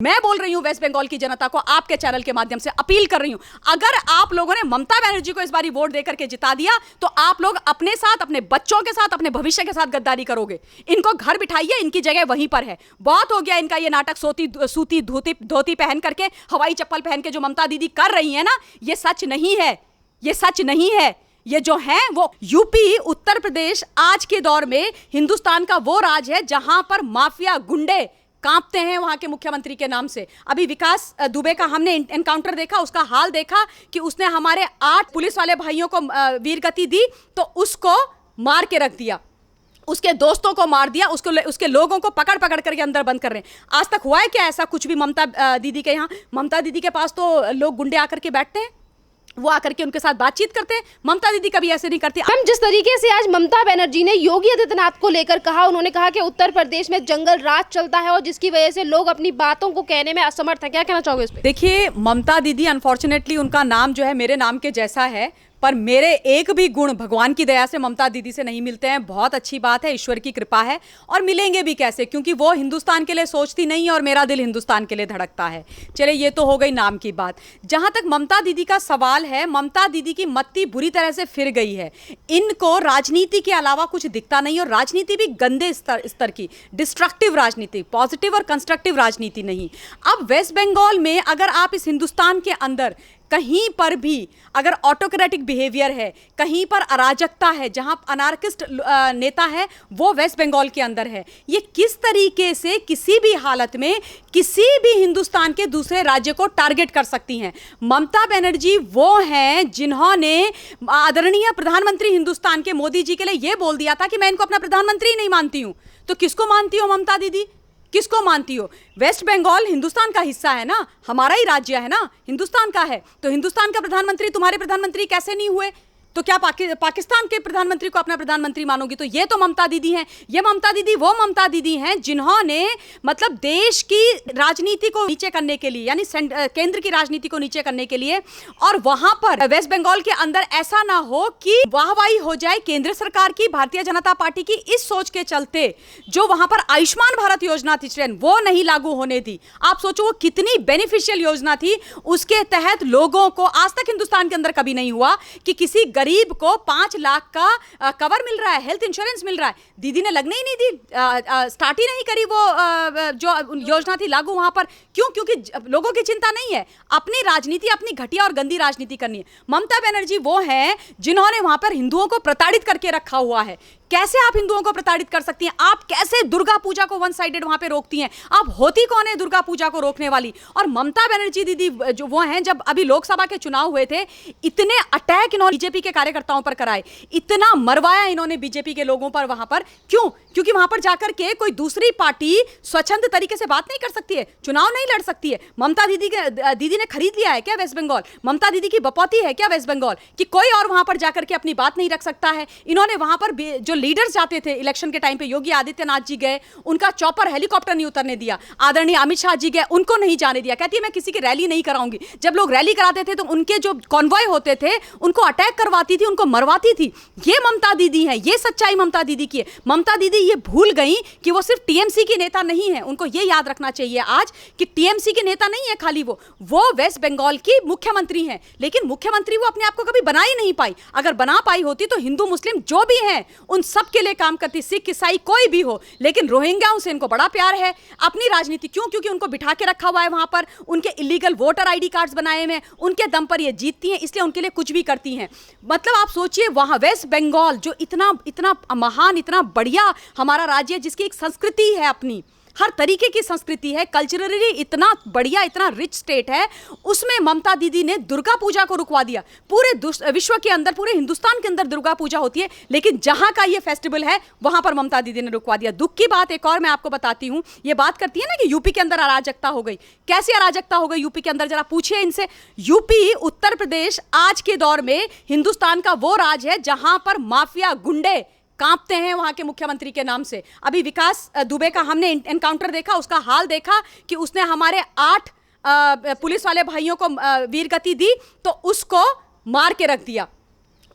मैं बोल रही हूं वेस्ट बंगाल की जनता को, आपके चैनल के माध्यम से अपील कर रही हूं, अगर आप लोगों ने ममता बनर्जी को इस बारी वोट देकर के जिता दिया तो आप लोग अपने साथ, अपने बच्चों के साथ, अपने भविष्य के साथ गद्दारी करोगे। इनको घर बिठाइए, इनकी जगह वहीं पर है। बहुत हो गया इनका ये नाटक, सूती धोती पहन करके, हवाई चप्पल पहन के जो ममता दीदी कर रही है ना, ये सच नहीं है, ये सच नहीं है। ये जो है वो यूपी, उत्तर प्रदेश आज के दौर में हिंदुस्तान का वो राज है जहां पर माफिया गुंडे कांपते हैं वहां के मुख्यमंत्री के नाम से। अभी विकास दुबे का हमने एनकाउंटर देखा, उसका हाल देखा कि उसने हमारे 8 पुलिस वाले भाइयों को वीरगति दी तो उसको मार के रख दिया, उसके दोस्तों को मार दिया, उसके लोगों को पकड़ करके अंदर बंद कर रहे हैं। आज तक हुआ है क्या ऐसा कुछ भी ममता दीदी के यहाँ? ममता दीदी के पास तो लोग गुंडे आकर के बैठते हैं, वो आकर के उनके साथ बातचीत करते हैं। ममता दीदी कभी ऐसे नहीं करती। हम जिस तरीके से आज ममता बनर्जी ने योगी आदित्यनाथ को लेकर कहा, उन्होंने कहा कि उत्तर प्रदेश में जंगल राज चलता है और जिसकी वजह से लोग अपनी बातों को कहने में असमर्थ हैं, क्या कहना चाहोगे इस पे? देखिए, ममता दीदी अनफॉर्चुनेटली उनका नाम जो है मेरे नाम के जैसा है, पर मेरे एक भी गुण भगवान की दया से ममता दीदी से नहीं मिलते हैं। बहुत अच्छी बात है, ईश्वर की कृपा है, और मिलेंगे भी कैसे, क्योंकि वो हिंदुस्तान के लिए सोचती नहीं और मेरा दिल हिंदुस्तान के लिए धड़कता है। चले, ये तो हो गई नाम की बात। जहां तक ममता दीदी का सवाल है, ममता दीदी की मत्ती बुरी तरह से फिर गई है। इनको राजनीति के अलावा कुछ दिखता नहीं, और राजनीति भी गंदे स्तर की, डिस्ट्रक्टिव राजनीति, पॉजिटिव और कंस्ट्रक्टिव राजनीति नहीं। अब वेस्ट बंगाल में अगर आप इस हिंदुस्तान के अंदर कहीं पर भी अगर ऑटोक्रेटिक बिहेवियर है, कहीं पर अराजकता है, जहां अनार्किस्ट नेता है, वो वेस्ट बंगाल के अंदर है। ये किस तरीके से किसी भी हालत में किसी भी हिंदुस्तान के दूसरे राज्य को टारगेट कर सकती हैं? ममता बनर्जी वो हैं जिन्होंने आदरणीय प्रधानमंत्री हिंदुस्तान के मोदी जी के लिए ये बोल दिया था कि मैं इनको अपना प्रधानमंत्री नहीं मानती हूं। तो किसको मानती हो ममता दीदी, किसको मानती हो? वेस्ट बंगाल हिंदुस्तान का हिस्सा है ना, हमारा ही राज्य है ना, हिंदुस्तान का है। तो हिंदुस्तान का प्रधानमंत्री तुम्हारे प्रधानमंत्री कैसे नहीं हुए? तो क्या पाकिस्तान के प्रधानमंत्री को अपना प्रधानमंत्री मानोगी? तो ये तो ममता दीदी हैं। ये ममता दीदी वो ममता दीदी हैं जिन्होंने मतलब देश की राजनीति को नीचे करने के लिए, यानी केंद्र की राजनीति को नीचे करने के लिए, और वहां पर वेस्ट बंगाल के अंदर ऐसा ना हो कि वाहवाही हो जाए केंद्र सरकार की, भारतीय जनता पार्टी की, इस सोच के चलते जो वहां पर आयुष्मान भारत योजना थी वो नहीं लागू होने दी। आप सोचो वो कितनी बेनिफिशियल योजना थी। उसके तहत लोगों को आज तक हिंदुस्तान के अंदर कभी नहीं हुआ कि किसी गरीब को 5 लाख का कवर मिल रहा है, हेल्थ इंश्योरेंस मिल रहा है। दीदी ने लगने ही नहीं दी, स्टार्ट ही नहीं करी वो जो योजना थी लागू वहां पर। क्यों? क्योंकि लोगों की चिंता नहीं है, अपनी राजनीति, अपनी घटिया और गंदी राजनीति करनी है। ममता बनर्जी वो हैं जिन्होंने वहां पर हिंदुओं को प्रताड़ित करके रखा हुआ है। कैसे आप हिंदुओं को प्रताड़ित कर सकती हैं? आप कैसे दुर्गा पूजा को वन साइडेड वहां पे रोकती हैं? आप होती कौन है दुर्गा पूजा को रोकने वाली? और ममता बनर्जी दीदी जो वो हैं, जब अभी लोकसभा के चुनाव हुए थे, इतने अटैक इन्होंने बीजेपी के कार्यकर्ताओं पर कराए, इतना मरवाया इन्होंने बीजेपी के लोगों पर वहां पर। क्यों? क्योंकि वहां पर जाकर के कोई दूसरी पार्टी स्वच्छंद तरीके से बात नहीं कर सकती है, चुनाव नहीं लड़ सकती है। ममता दीदी ने खरीद लिया है क्या वेस्ट बंगाल? ममता दीदी की बपौती है क्या वेस्ट बंगाल कि कोई और वहां पर जाकर के अपनी बात नहीं रख सकता है? इन्होंने वहां पर जो लीडर्स जाते थे इलेक्शन के टाइम पे, योगी आदित्यनाथ जी गए, उनका चॉपर हेलीकॉप्टर नहीं उतरने दिया। आदरणीय अमित शाह जी गए, उनको नहीं जाने दिया। कहती है मैं किसी की रैली नहीं कराऊंगी। जब लोग रैली कराते थे तो उनके जो कॉन्वॉय होते थे उनको अटैक करवाती थी, उनको मरवाती थी। ये ममता दीदी है, ये सच्चाई ममता दीदी की है। ममता दीदी ये भूल गई कि वो सिर्फ टीएमसी की नेता नहीं है। उनको ये याद रखना चाहिए आज कि टीएमसी की नेता नहीं है खाली, वो वेस्ट बंगाल की मुख्यमंत्री हैं। लेकिन मुख्यमंत्री वो अपने आप को कभी बना ही नहीं पाई। अगर बना पाई होती तो हिंदू मुस्लिम जो भी हैं उन सब के लिए काम करती, सिख ईसाई कोई भी हो। लेकिन रोहिंग्याओं से इनको बड़ा प्यार है, अपनी राजनीति। क्यों? क्योंकि उनको बिठा के रखा हुआ है वहां पर, उनके इलीगल वोटर आईडी कार्ड्स बनाए हुए हैं, उनके दम पर ये जीतती हैं, इसलिए उनके लिए कुछ भी करती हैं। मतलब आप सोचिए, वहां वेस्ट बंगाल जो इतना महान, इतना बढ़िया हमारा राज्य है, जिसकी एक संस्कृति है, अपनी हर तरीके की संस्कृति है, कल्चरली इतना बढ़िया, इतना रिच स्टेट है, उसमें ममता दीदी ने दुर्गा पूजा को रुकवा दिया। पूरे विश्व के अंदर, पूरे हिंदुस्तान के अंदर दुर्गा पूजा होती है, लेकिन जहां का ये फेस्टिवल है वहां पर ममता दीदी ने रुकवा दिया। दुख की बात एक और मैं आपको बताती हूं, ये बात करती है ना कि यूपी के अंदर अराजकता हो गई। कैसी अराजकता हो गई यूपी के अंदर? जरा पूछिए इनसे। यूपी, उत्तर प्रदेश आज के दौर में हिंदुस्तान का वो राज है जहां पर माफिया गुंडे कांपते हैं वहां के मुख्यमंत्री के नाम से। अभी विकास दुबे का हमने एनकाउंटर देखा, उसका हाल देखा कि उसने हमारे 8 पुलिस वाले भाइयों को वीरगति दी तो उसको मार के रख दिया,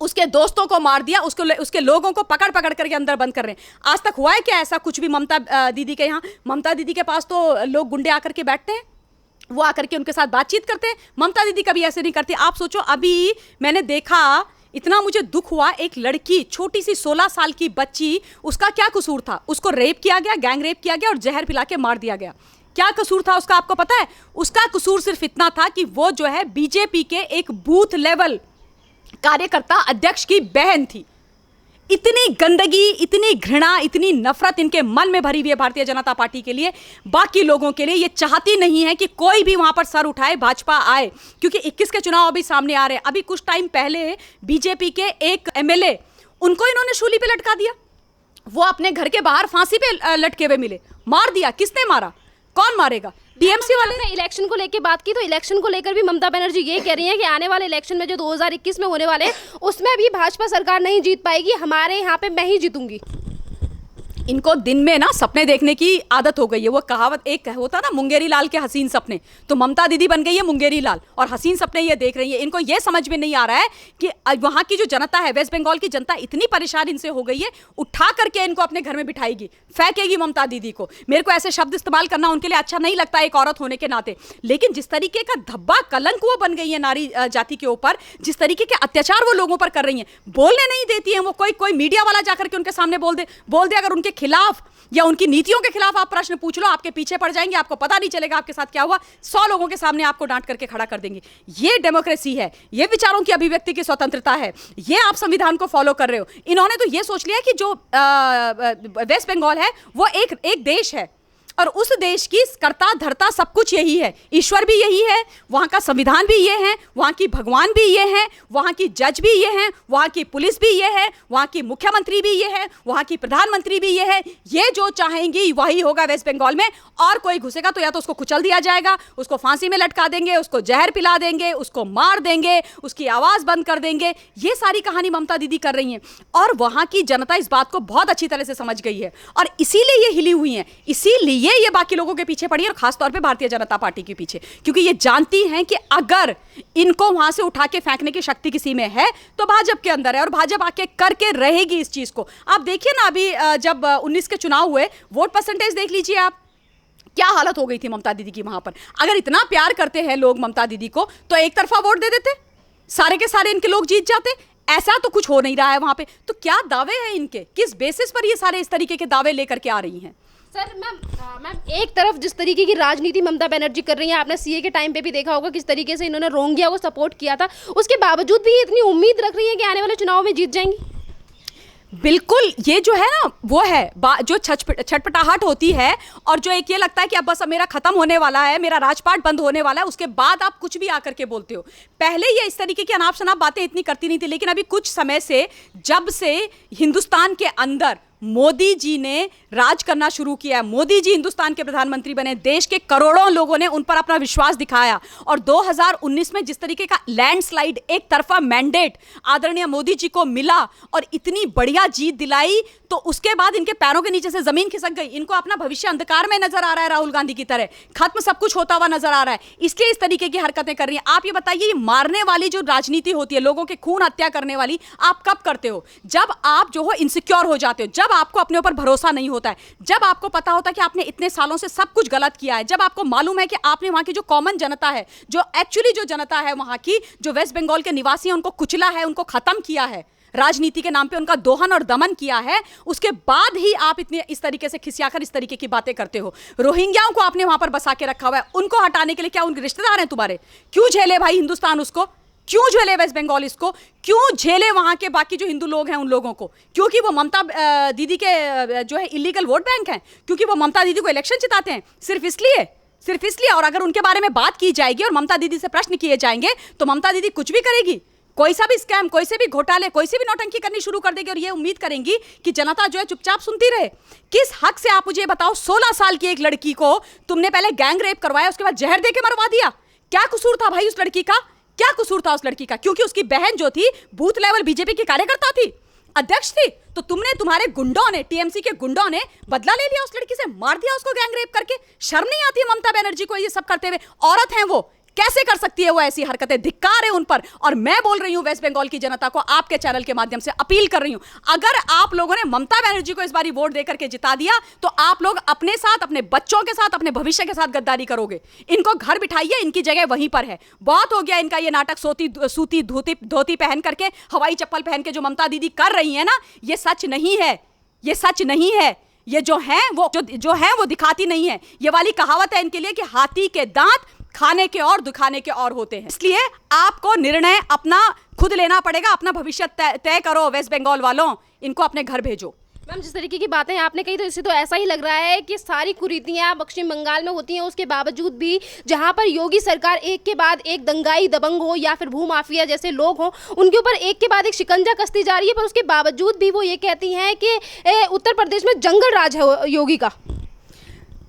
उसके दोस्तों को मार दिया, उसके लोगों को पकड़ करके अंदर बंद कर रहे हैं। आज तक हुआ है क्या ऐसा कुछ भी ममता दीदी के यहाँ? ममता दीदी के पास तो लोग गुंडे आकर के बैठते हैं, वो आकर के उनके साथ बातचीत करते हैं। ममता दीदी कभी ऐसे नहीं करती। आप सोचो, अभी मैंने देखा, इतना मुझे दुख हुआ, एक लड़की छोटी सी 16 साल की बच्ची, उसका क्या कसूर था? उसको रेप किया गया, गैंग रेप किया गया और जहर पिला के मार दिया गया। क्या कसूर था उसका, आपको पता है? उसका कसूर सिर्फ इतना था कि वो जो है बीजेपी के एक बूथ लेवल कार्यकर्ता अध्यक्ष की बहन थी। इतनी गंदगी, इतनी घृणा, इतनी नफरत इनके मन में भरी हुई है भारतीय जनता पार्टी के लिए, बाकी लोगों के लिए। ये चाहती नहीं है कि कोई भी वहां पर सर उठाए, भाजपा आए, क्योंकि 21 के चुनाव अभी सामने आ रहे हैं। अभी कुछ टाइम पहले बीजेपी के एक एमएलए, उनको इन्होंने शूली पे लटका दिया। वो अपने घर के बाहर फांसी पे लटके हुए मिले। मार दिया। किसने मारा? कौन मारेगा? टीएमसी वाले। इलेक्शन को लेकर बात की तो इलेक्शन को लेकर भी ममता बनर्जी ये कह रही हैं कि आने वाले इलेक्शन में जो 2021 में होने वाले हैं उसमें भी भाजपा सरकार नहीं जीत पाएगी, हमारे यहाँ पे मैं ही जीतूंगी। इनको दिन में ना सपने देखने की आदत हो गई है। वो कहावत एक होता ना, मुंगेरी लाल के हसीन सपने, तो ममता दीदी बन गई है मुंगेरी लाल और हसीन सपने ये देख रही है। इनको ये समझ में नहीं आ रहा है कि वहां की जो जनता है, वेस्ट बंगाल की जनता इतनी परेशान इनसे हो गई है, उठा करके इनको अपने घर में बिठाएगी, फेंकेगी ममता दीदी को। मेरे को ऐसे शब्द इस्तेमाल करना उनके लिए अच्छा नहीं लगता एक औरत होने के नाते, लेकिन जिस तरीके का धब्बा कलंक वो बन गई है नारी जाति के ऊपर, जिस तरीके के अत्याचार वो लोगों पर कर रही है, बोलने नहीं देती है वो। कोई मीडिया वाला जाकर के उनके सामने बोल दे अगर उनके खिलाफ या उनकी नीतियों के खिलाफ आप प्रश्न पूछ लो, आपके पीछे पड़ जाएंगे, आपको पता नहीं चलेगा आपके साथ क्या हुआ। 100 लोगों के सामने आपको डांट करके खड़ा कर देंगे। ये डेमोक्रेसी है, ये विचारों की अभिव्यक्ति की स्वतंत्रता है, ये आप संविधान को फॉलो कर रहे हो। इन्होंने तो ये सोच लिया कि जो वेस्ट बंगाल है वो एक देश है और उस देश की कर्ता धर्ता सब कुछ यही है, ईश्वर भी यही है, वहाँ का संविधान भी ये है, वहाँ की भगवान भी ये है, वहाँ की जज भी ये है, वहाँ की पुलिस भी ये है, वहाँ की मुख्यमंत्री भी ये है, वहाँ की प्रधानमंत्री भी ये है। ये जो चाहेंगी वही होगा वेस्ट बंगाल में। और कोई घुसेगा तो या तो उसको कुचल दिया जाएगा, उसको फांसी में लटका देंगे, उसको जहर पिला देंगे, उसको मार देंगे, उसकी आवाज़ बंद कर देंगे। ये सारी कहानी ममता दीदी कर रही हैं और वहाँ की जनता इस बात को बहुत अच्छी तरह से समझ गई है और इसीलिए ये हिली हुई हैं, इसीलिए ये बाकी लोगों के पीछे पड़ी है और खासतौर पे भारतीय जनता पार्टी के पीछे, क्योंकि ये जानती हैं कि अगर इनको वहां से उठा के फेंकने की शक्ति किसी में है तो भाजपा के अंदर है और भाजपा आके करके रहेगी इस चीज को। आप देखिए ना, अभी जब 19 के चुनाव हुए, वोट परसेंटेज देख लीजिए आप, क्या हालत हो गई थी ममता दीदी की वहां पर। अगर इतना प्यार करते हैं लोग ममता दीदी को तो एक तरफा वोट दे देते, सारे के सारे इनके लोग जीत जाते। ऐसा तो कुछ हो नहीं रहा है वहां पे। तो क्या दावे हैं इनके, किस बेसिस पर ये सारे इस तरीके के दावे लेकर के आ रही हैं? सर मैम एक तरफ जिस तरीके की राजनीति ममता बनर्जी कर रही है, आपने सीए के टाइम पे भी देखा होगा किस तरीके से इन्होंने रोंगिया को सपोर्ट किया था, उसके बावजूद भी इतनी उम्मीद रख रही है कि आने वाले चुनाव में जीत जाएंगी। बिल्कुल, ये जो है ना वो है जो छटपटाहट होती है और जो एक ये लगता है कि अब बस मेरा खत्म होने वाला है, मेरा राजपाट बंद होने वाला है, उसके बाद आप कुछ भी आकर के बोलते हो। पहले ये इस तरीके की अनाप शनाप बातें इतनी करती नहीं थी, लेकिन अभी कुछ समय से जब से हिंदुस्तान के अंदर मोदी जी ने राज करना शुरू किया, मोदी जी हिंदुस्तान के प्रधानमंत्री बने, देश के करोड़ों लोगों ने उन पर अपना विश्वास दिखाया और 2019 में जिस तरीके का लैंडस्लाइड एक तरफा मैंडेट आदरणीय मोदी जी को मिला और इतनी बढ़िया जीत दिलाई, तो उसके बाद इनके पैरों के नीचे से जमीन खिसक गई। इनको अपना भविष्य अंधकार में नजर आ रहा है, राहुल गांधी की तरह खत्म सब कुछ होता हुआ नजर आ रहा है, इसलिए इस तरीके की हरकतें कर रही हैं। आप ये बताइए, ये मारने वाली जो राजनीति होती है, लोगों के खून हत्या करने वाली, आप कब करते हो? जब आप जो हो इनसिक्योर हो जाते हो, जब आपको अपने ऊपर भरोसा नहीं होता है, जब आपको पता होता है कि आपने इतने सालों से सब कुछ गलत किया है, जब आपको मालूम है कि आपने वहां की जो कॉमन जनता है, जो एक्चुअली जो जनता है वहां की, जो वेस्ट बंगाल के निवासी हैं, उनको कुचला है, उनको खत्म किया है, राजनीति के नाम पे उनका दोहन और दमन किया है, उसके बाद ही आप इतने इस तरीके से खिसियाकर इस तरीके की बातें करते हो। रोहिंग्याओं को आपने वहां पर बसा के रखा हुआ है, उनको हटाने के लिए क्या उनके रिश्तेदार हैं तुम्हारे? क्यों झेले भाई हिंदुस्तान उसको? क्यों झेले वेस्ट बंगाल इसको? क्यों झेले वहां के बाकी जो हिंदू लोग हैं उन लोगों को? क्योंकि वो ममता दीदी के जो है इलीगल वोट बैंक हैं, क्योंकि वो ममता दीदी को इलेक्शन जिताते हैं, सिर्फ इसलिए। और अगर उनके बारे में बात की जाएगी और ममता दीदी से प्रश्न किए जाएंगे तो ममता दीदी कुछ भी करेगी, कोई सा भी स्कैम, कोई से भी घोटाले, कोई से भी नौटंकी करनी शुरू कर देगी और ये उम्मीद करेंगी कि जनता जो है चुपचाप सुनती रहे। किस हक से आप मुझे बताओ, 16 साल की एक लड़की को तुमने पहले गैंग रेप करवाया, उसके बाद जहर देके मरवा दिया? क्या कसूर था भाई उस लड़की का? क्या कसूर था उस लड़की का? क्योंकि उसकी बहन जो थी बूथ लेवल बीजेपी की कार्यकर्ता थी, अध्यक्ष थी, तो तुम्हारे गुंडों ने, टीएमसी के गुंडों ने बदला ले लिया, उस लड़की से मार दिया उसको गैंग रेप करके। शर्म नहीं आती ममता बनर्जी को ये सब करते हुए? औरत हैं वो, कैसे कर सकती है वो ऐसी हरकतें? धिक्कार है उन पर। और मैं बोल रही हूं वेस्ट बंगाल की जनता को, आपके चैनल के माध्यम से अपील कर रही हूं, अगर आप लोगों ने ममता बनर्जी को इस बारी वोट देकर के जिता दिया तो आप लोग अपने साथ, अपने बच्चों के साथ, अपने भविष्य के साथ गद्दारी करोगे। इनको घर बिठाइए, इनकी जगह वहीं पर है। बहुत हो गया इनका ये नाटक, सूती धोती पहन करके, हवाई चप्पल पहन के जो ममता दीदी कर रही है ना, ये सच नहीं है, ये सच नहीं है। ये जो है वो दिखाती नहीं है। ये वाली कहावत है इनके लिए कि हाथी के दांत खाने के और दिखाने के और होते हैं। इसलिए आपको निर्णय अपना खुद लेना पड़ेगा। अपना भविष्य तय करो वेस्ट बंगाल वालों, इनको अपने घर भेजो। मैम, जिस तरीके की बातें आपने कही तो इससे तो ऐसा ही लग रहा है कि सारी कुरीतियां पश्चिम बंगाल में होती हैं, उसके बावजूद भी जहां पर योगी सरकार एक के बाद एक दंगाई दबंग हो या फिर भूमाफिया जैसे लोग हों, उनके ऊपर एक के बाद एक शिकंजा कसती जा रही है, पर उसके बावजूद भी वो ये कहती हैं कि उत्तर प्रदेश में जंगल राज है योगी का।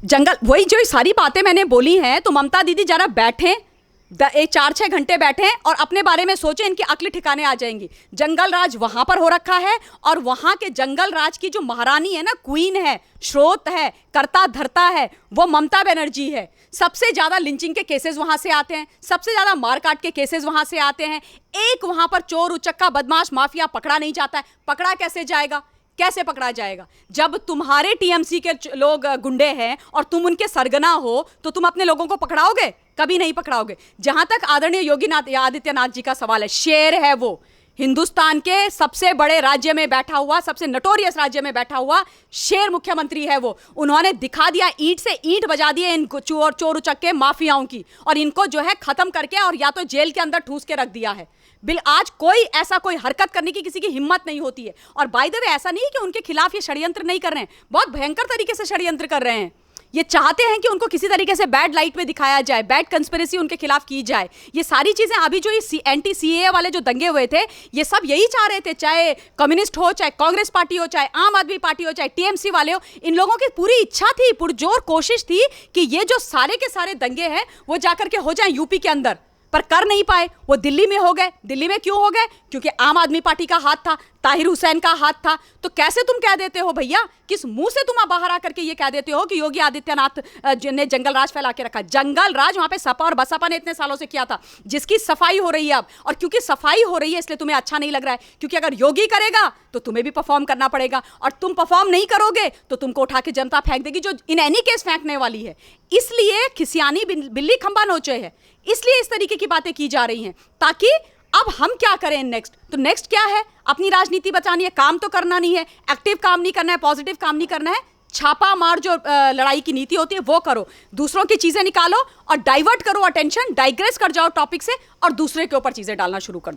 जंगल, वही जो सारी बातें मैंने बोली हैं, तो ममता दीदी जरा बैठें, 4-6 घंटे बैठें और अपने बारे में सोचें, इनकी अक्ल ठिकाने आ जाएंगी। जंगल राज वहां पर हो रखा है और वहां के जंगल राज की जो महारानी है ना, क्वीन है, स्रोत है, करता धरता है, वो ममता बनर्जी है। सबसे ज्यादा लिंचिंग के केसेस वहां से आते हैं, सबसे ज्यादा मारकाट के केसेस वहां से आते हैं। एक वहां पर चोर उचक्का बदमाश माफिया पकड़ा नहीं जाता है। पकड़ा कैसे जाएगा? कैसे पकड़ा जाएगा? जब तुम्हारे टीएमसी के लोग गुंडे हैं और तुम उनके सरगना हो, तो तुम अपने लोगों को पकड़ाओगे? कभी नहीं पकड़ाओगे। जहां तक आदरणीय योगी आदित्यनाथ जी का सवाल है, शेर है वो, हिंदुस्तान के सबसे बड़े राज्य में बैठा हुआ, सबसे नटोरियस राज्य में बैठा हुआ शेर मुख्यमंत्री है वो। उन्होंने दिखा दिया, ईंट से ईंट बजा दिए इन चोर उचक्के माफियाओं की, और इनको जो है खत्म करके और या तो जेल के अंदर ठूस के रख दिया है। आज कोई हरकत करने की किसी की हिम्मत नहीं होती है। और बाय द वे, ऐसा नहीं कि उनके खिलाफ ये षड्यंत्र नहीं कर रहे हैं, बहुत भयंकर तरीके से षड्यंत्र कर रहे हैं। ये चाहते हैं कि उनको किसी तरीके से बैड लाइट में दिखाया जाए, बैड कंस्पिरेसी उनके खिलाफ की जाए। ये सारी चीजें अभी जो ये एंटी सीएए वाले जो दंगे हुए थे, ये सब यही चाह रहे थे, चाहे कम्युनिस्ट हो, चाहे कांग्रेस पार्टी हो, चाहे आम आदमी पार्टी हो, चाहे टीएमसी वाले हो। इन लोगों की पूरी इच्छा थी, पुरजोर कोशिश थी कि ये जो सारे के सारे दंगे हैं वो जाकर के हो जाए यूपी के अंदर, पर कर नहीं पाए। वो दिल्ली में हो गए। दिल्ली में क्यों हो गए? क्योंकि आम आदमी पार्टी का हाथ था, ताहिर हुसैन का हाथ था। तो कैसे तुम कह देते हो भैया, किस मुंह से तुम बाहर आकर के ये कह देते हो कि योगी आदित्यनाथ ने जंगल राज फैला के रखा? जंगल राज वहां पे सपा और बसपा ने इतने सालों से किया था, जिसकी सफाई हो रही है अब। और क्योंकि सफाई हो रही है इसलिए तुम्हें अच्छा नहीं लग रहा है, क्योंकि अगर योगी करेगा तो तुम्हें भी परफॉर्म करना पड़ेगा, और तुम परफॉर्म नहीं करोगे तो तुमको उठा के जनता फेंक देगी, जो इन एनी केस फेंकने वाली है। इसलिए खिसियानी बिल्ली खंबा नोचे है, इसलिए इस तरीके की बातें की जा रही हैं। ताकि अब हम क्या करें नेक्स्ट? तो नेक्स्ट क्या है? अपनी राजनीति बचानी है, काम तो करना नहीं है, एक्टिव काम नहीं करना है, पॉजिटिव काम नहीं करना है, छापा मार जो लड़ाई की नीति होती है वो करो, दूसरों की चीजें निकालो और डाइवर्ट करो अटेंशन, डाइग्रेस कर जाओ टॉपिक से और दूसरे के ऊपर चीजें डालना शुरू कर दो।